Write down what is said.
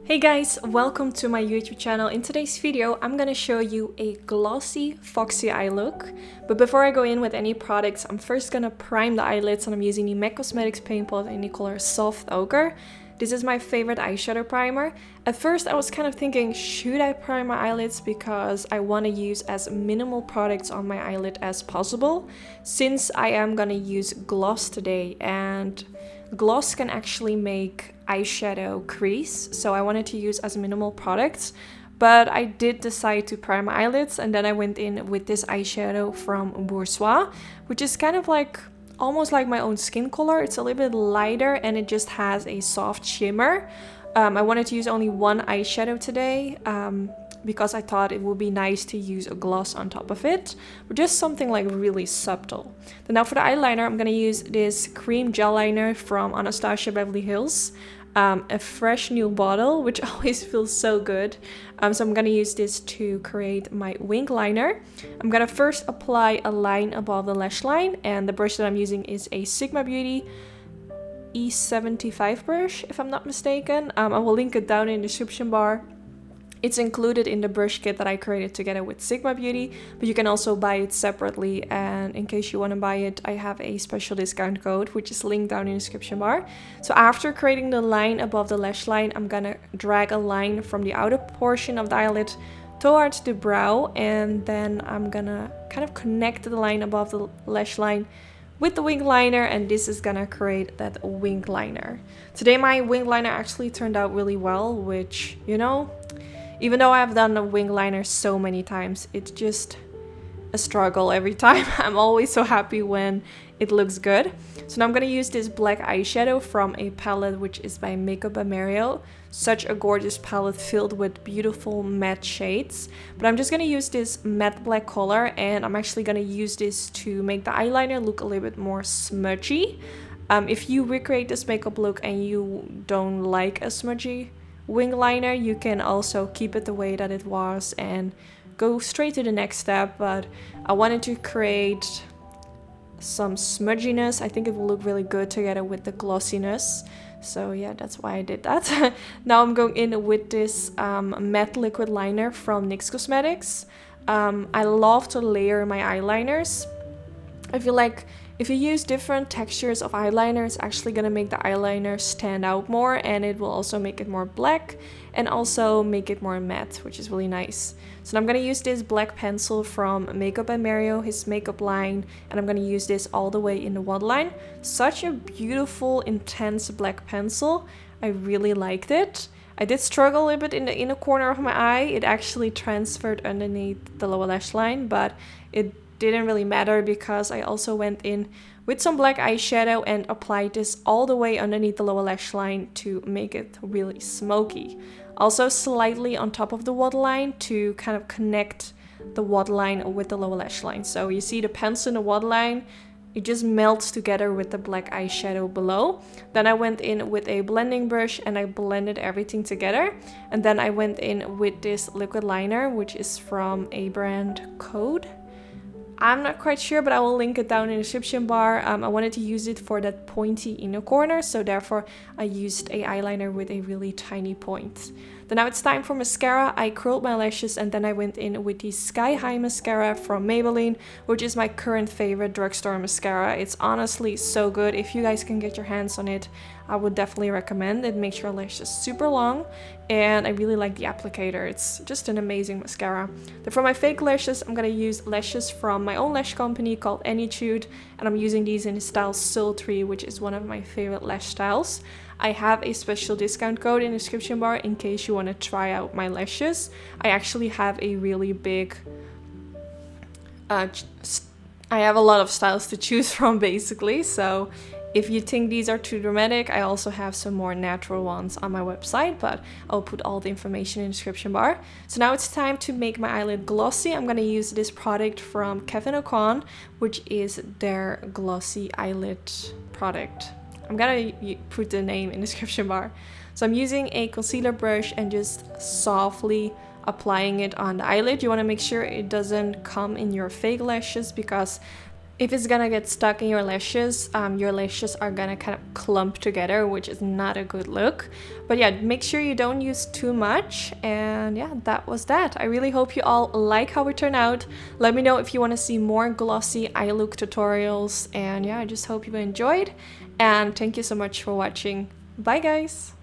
Hey guys, welcome to my YouTube channel. In today's video, I'm gonna show you a glossy foxy eye look. But before I go in with any products, I'm first gonna prime the eyelids, and I'm using the MAC Cosmetics paint pot in the color Soft Ochre. This is my favorite eyeshadow primer. At first I was kind of thinking, should I prime my eyelids, because I want to use as minimal products on my eyelid as possible, since I am gonna use gloss today, and gloss can actually make eyeshadow crease, so I wanted to use as minimal products. But I did decide to prime my eyelids, and then I went in with this eyeshadow from Bourjois, which is kind of like almost like my own skin color. It's a little bit lighter and it just has a soft shimmer. I wanted to use only one eyeshadow today because I thought it would be nice to use a gloss on top of it, but just something like really subtle. Then now for the eyeliner, I'm gonna use this Creme gel liner from Anastasia Beverly Hills. A fresh new bottle, which always feels so good. So I'm gonna use this to create my wing liner. I'm gonna first apply a line above the lash line, and the brush that I'm using is a Sigma Beauty E75 brush, if I'm not mistaken. I will link it down in the description bar. It's included in the brush kit that I created together with Sigma Beauty, but you can also buy it separately, and in case you want to buy it, I have a special discount code, which is linked down in the description bar. So after creating the line above the lash line, I'm gonna drag a line from the outer portion of the eyelid towards the brow, and then I'm gonna kind of connect the line above the lash line with the wing liner, and this is gonna create that wing liner. Today my wing liner actually turned out really well, which, you know, even though I've done a wing liner so many times, it's just a struggle every time. I'm always so happy when it looks good. So now I'm gonna use this black eyeshadow from a palette which is by Makeup by Mario. Such a gorgeous palette filled with beautiful matte shades. But I'm just gonna use this matte black color, and I'm actually gonna use this to make the eyeliner look a little bit more smudgy. If you recreate this makeup look and you don't like a smudgy wing liner, you can also keep it the way that it was and go straight to the next step. But I wanted to create some smudginess. I think it will look really good together with the glossiness, so yeah, that's why I did that. Now I'm going in with this matte liquid liner from NYX Cosmetics. I love to layer my eyeliners. I feel like if you use different textures of eyeliner, it's actually gonna make the eyeliner stand out more, and it will also make it more black and also make it more matte, which is really nice. So I'm gonna use this black pencil from Makeup by Mario, his makeup line, and I'm gonna use this all the way in the waterline. Such a beautiful, intense black pencil. I really liked it. I did struggle a little bit in the inner corner of my eye. It actually transferred underneath the lower lash line, but it didn't really matter because I also went in with some black eyeshadow and applied this all the way underneath the lower lash line to make it really smoky. Also slightly on top of the waterline to kind of connect the waterline with the lower lash line. So you see the pencil in the waterline, it just melts together with the black eyeshadow below. Then I went in with a blending brush and I blended everything together. And then I went in with this liquid liner, which is from a brand Code. I'm not quite sure, but I will link it down in the description bar. I wanted to use it for that pointy inner corner, so therefore I used a eyeliner with a really tiny point. Then now it's time for mascara. I curled my lashes, and then I went in with the Sky High mascara from Maybelline, which is my current favorite drugstore mascara. It's honestly so good. If you guys can get your hands on it, I would definitely recommend it. Makes your lashes super long, and I really like the applicator. It's just an amazing mascara. Then for my fake lashes, I'm gonna use lashes from my own lash company called Anytude, and I'm using these in the style Sultry, which is one of my favorite lash styles. I have a special discount code in the description bar in case you want to try out my lashes. I actually have a really big I have a lot of styles to choose from, basically, so if you think these are too dramatic, I also have some more natural ones on my website, but I'll put all the information in the description bar. So now it's time to make my eyelid glossy. I'm gonna use this product from Kevyn Aucoin, which is their glossy eyelid product. I'm gonna put the name in the description bar. So I'm using a concealer brush and just softly applying it on the eyelid. You want to make sure it doesn't come in your fake lashes, because If it's gonna get stuck in your lashes are gonna kind of clump together, which is not a good look. But yeah, make sure you don't use too much. And yeah, that was that. I really hope you all like how it turned out. Let me know if you want to see more glossy eye look tutorials. And yeah, I just hope you enjoyed. And thank you so much for watching. Bye guys!